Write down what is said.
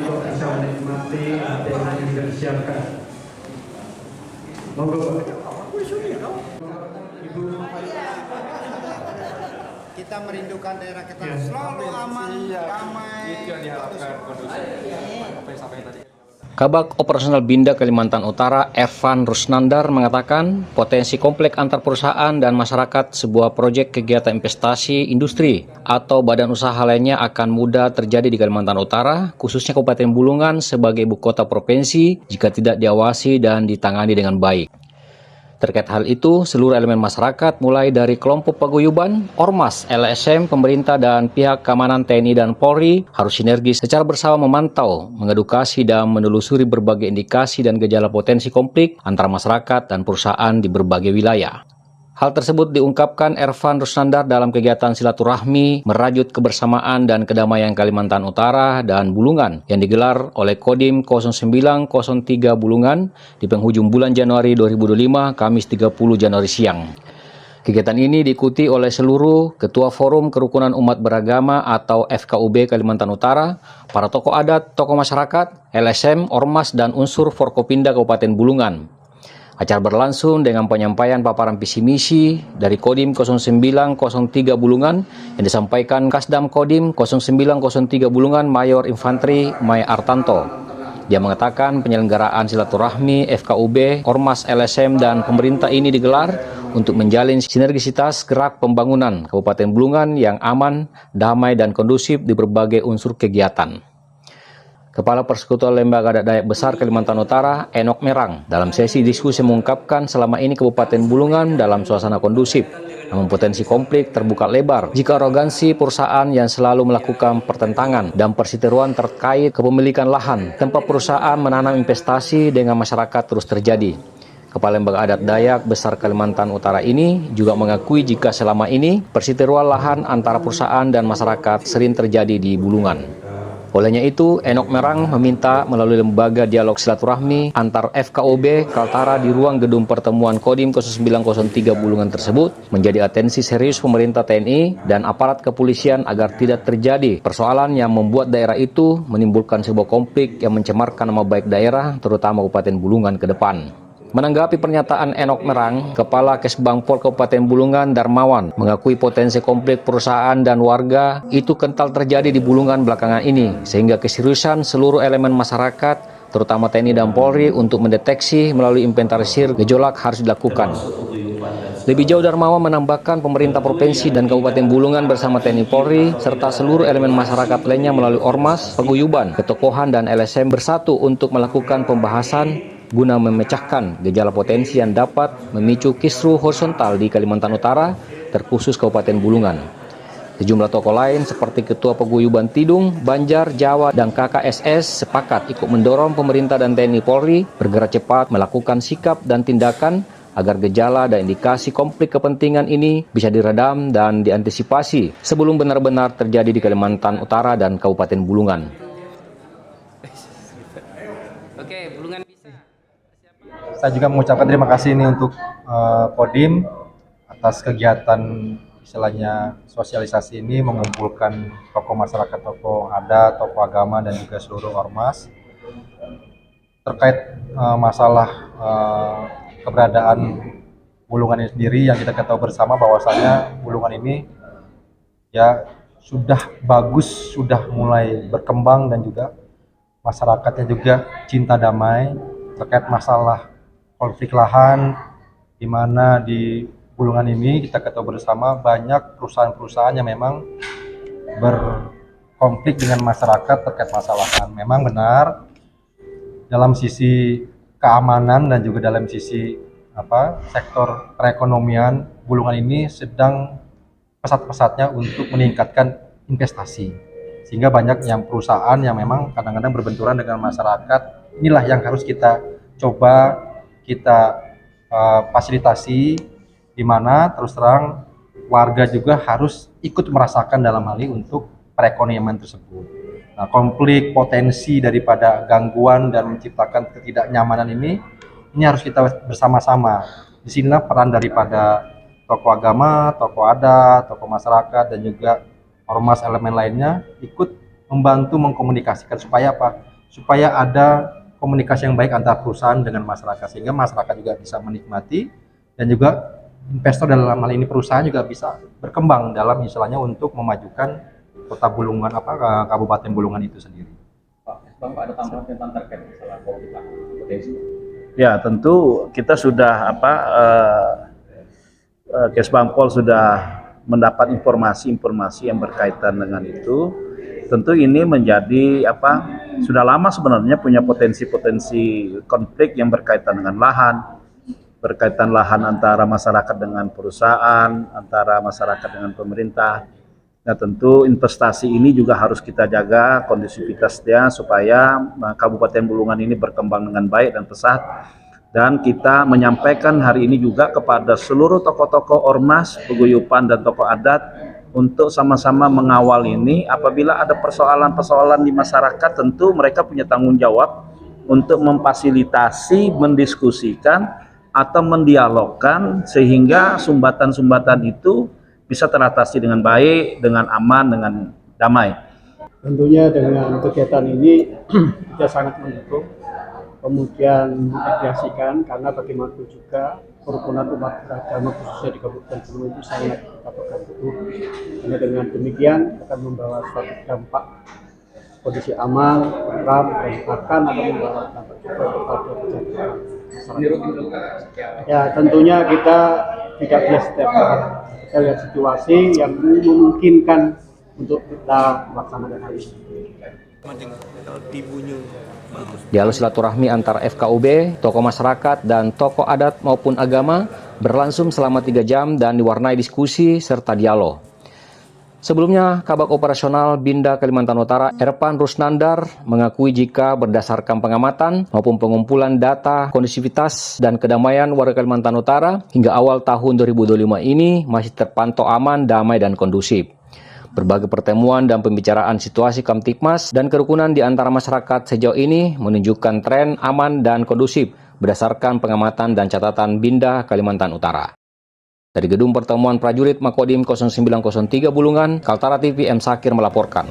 kok bisa menikmati tema yang sudah disiapkan. Monggo Pak. Ibu. Kita merindukan daerah kita selalu aman, damai. Itu yang diharapkan kondusif. Apa yang sampai tadi. Kabag Operasional Binda Kalimantan Utara, Evan Rusnandar mengatakan potensi komplek antar perusahaan dan masyarakat sebuah proyek kegiatan investasi industri atau badan usaha lainnya akan mudah terjadi di Kalimantan Utara, khususnya Kabupaten Bulungan sebagai ibu kota provinsi jika tidak diawasi dan ditangani dengan baik. Terkait hal itu, seluruh elemen masyarakat mulai dari kelompok paguyuban, ormas, LSM, pemerintah, dan pihak keamanan TNI dan Polri harus sinergis secara bersama memantau, mengedukasi, dan menelusuri berbagai indikasi dan gejala potensi konflik antara masyarakat dan perusahaan di berbagai wilayah. Hal tersebut diungkapkan Evan Rusnandar dalam kegiatan silaturahmi merajut kebersamaan dan kedamaian Kalimantan Utara dan Bulungan yang digelar oleh Kodim 0903 Bulungan di penghujung bulan Januari 2025, Kamis 30 Januari siang. Kegiatan ini diikuti oleh seluruh Ketua Forum Kerukunan Umat Beragama atau FKUB Kalimantan Utara, para tokoh adat, tokoh masyarakat, LSM, Ormas, dan unsur Forkopimda Kabupaten Bulungan. Acara berlangsung dengan penyampaian paparan visi misi dari Kodim 0903 Bulungan yang disampaikan Kasdam Kodim 0903 Bulungan Mayor Infantri Mai Artanto. Dia mengatakan penyelenggaraan silaturahmi FKUB, Ormas, LSM, dan pemerintah ini digelar untuk menjalin sinergisitas gerak pembangunan Kabupaten Bulungan yang aman, damai, dan kondusif di berbagai unsur kegiatan. Kepala Persekutuan Lembaga Adat Dayak Besar Kalimantan Utara, Enok Merang, dalam sesi diskusi mengungkapkan selama ini Kabupaten Bulungan dalam suasana kondusif, namun potensi konflik terbuka lebar jika arogansi perusahaan yang selalu melakukan pertentangan dan perseteruan terkait kepemilikan lahan tempat perusahaan menanam investasi dengan masyarakat terus terjadi. Kepala Lembaga Adat Dayak Besar Kalimantan Utara ini juga mengakui jika selama ini perseteruan lahan antara perusahaan dan masyarakat sering terjadi di Bulungan. Olehnya itu, Enok Merang meminta melalui lembaga dialog silaturahmi antar FKUB Kaltara di ruang gedung pertemuan Kodim 0903 Bulungan tersebut menjadi atensi serius pemerintah TNI dan aparat kepolisian agar tidak terjadi persoalan yang membuat daerah itu menimbulkan sebuah konflik yang mencemarkan nama baik daerah, terutama Kabupaten Bulungan ke depan. Menanggapi pernyataan Enok Merang, Kepala Kesbangpol Kabupaten Bulungan Darmawan mengakui potensi konflik perusahaan dan warga itu kental terjadi di Bulungan belakangan ini, sehingga keseriusan seluruh elemen masyarakat, terutama TNI dan Polri, untuk mendeteksi melalui inventarisir gejolak harus dilakukan. Lebih jauh, Darmawan menambahkan pemerintah provinsi dan Kabupaten Bulungan bersama TNI Polri, serta seluruh elemen masyarakat lainnya melalui ormas, paguyuban, ketokohan, dan LSM bersatu untuk melakukan pembahasan guna memecahkan gejala potensi yang dapat memicu kisruh horizontal di Kalimantan Utara, terkhusus Kabupaten Bulungan. Sejumlah tokoh lain seperti Ketua Paguyuban Tidung, Banjar, Jawa, dan KKSS sepakat ikut mendorong pemerintah dan TNI Polri bergerak cepat melakukan sikap dan tindakan agar gejala dan indikasi konflik kepentingan ini bisa diredam dan diantisipasi sebelum benar-benar terjadi di Kalimantan Utara dan Kabupaten Bulungan. Oke, Bulungan bisa. Saya juga mengucapkan terima kasih ini untuk Kodim atas kegiatan istilahnya sosialisasi ini, mengumpulkan tokoh masyarakat, tokoh adat, tokoh agama, dan juga seluruh ormas terkait masalah keberadaan Bulungan ini sendiri. Yang kita ketahui bersama bahwasanya Bulungan ini ya sudah bagus, sudah mulai berkembang, dan juga masyarakatnya juga cinta damai. Terkait masalah konflik lahan, di mana di Bulungan ini kita ketahui bersama banyak perusahaan-perusahaan yang memang berkonflik dengan masyarakat terkait masalah lahan. Memang benar dalam sisi keamanan dan juga dalam sisi sektor perekonomian, Bulungan ini sedang pesat-pesatnya untuk meningkatkan investasi, sehingga banyak yang perusahaan yang memang kadang-kadang berbenturan dengan masyarakat. Inilah yang harus kita coba kita fasilitasi, di mana terus terang warga juga harus ikut merasakan dalam hal ini untuk perekonomian tersebut. Nah, konflik potensi daripada gangguan dan menciptakan ketidaknyamanan ini harus kita bersama-sama. Disinilah peran daripada tokoh agama, tokoh adat, tokoh masyarakat, dan juga ormas elemen lainnya ikut membantu mengkomunikasikan supaya apa? supaya ada komunikasi yang baik antara perusahaan dengan masyarakat, sehingga masyarakat juga bisa menikmati dan juga investor dalam hal ini perusahaan juga bisa berkembang dalam istilahnya untuk memajukan kota Bulungan Kabupaten Bulungan itu sendiri. Bang, Pak, ada tambahan tentang terkait masalah potensi? Ya, tentu kita sudah Kesbangpol sudah mendapat informasi yang berkaitan dengan itu. Tentu ini menjadi sudah lama sebenarnya punya potensi konflik yang berkaitan dengan lahan antara masyarakat dengan perusahaan, antara masyarakat dengan pemerintah. Nah, tentu investasi ini juga harus kita jaga kondusivitasnya supaya Kabupaten Bulungan ini berkembang dengan baik dan pesat. Dan kita menyampaikan hari ini juga kepada seluruh tokoh-tokoh ormas, paguyuban dan tokoh adat untuk sama-sama mengawal ini. Apabila ada persoalan-persoalan di masyarakat, tentu mereka punya tanggung jawab untuk memfasilitasi, mendiskusikan atau mendialogkan sehingga sumbatan-sumbatan itu bisa teratasi dengan baik, dengan aman, dengan damai. Tentunya dengan kegiatan ini kita sangat mendukung, kemudian mengapresiasikan karena bagaimanapun juga kerukunan umat beragama khususnya di Kabupaten Bulungan itu sangat kita pegang teguh. Karena dengan demikian akan membawa suatu dampak kondisi aman, tentram, dan bahkan akan membawa dampak juga kepada kesejahteraan masyarakat. Ya, tentunya kita tidak bisa setiap saat kita lihat situasi yang memungkinkan untuk kita melaksanakan hal ini. Dialog silaturahmi antar FKUB, tokoh masyarakat, dan tokoh adat maupun agama berlangsung selama 3 jam dan diwarnai diskusi serta dialog. Sebelumnya, Kabag Operasional Binda Kalimantan Utara, Ervan Rusnandar, mengakui jika berdasarkan pengamatan maupun pengumpulan data kondusivitas dan kedamaian warga Kalimantan Utara hingga awal tahun 2025 ini masih terpantau aman, damai, dan kondusif. Berbagai pertemuan dan pembicaraan situasi Kamtibmas dan kerukunan di antara masyarakat sejauh ini menunjukkan tren aman dan kondusif berdasarkan pengamatan dan catatan Binda Kalimantan Utara. Dari Gedung Pertemuan Prajurit Makodim 0903 Bulungan, Kaltara TV M. Sakir melaporkan.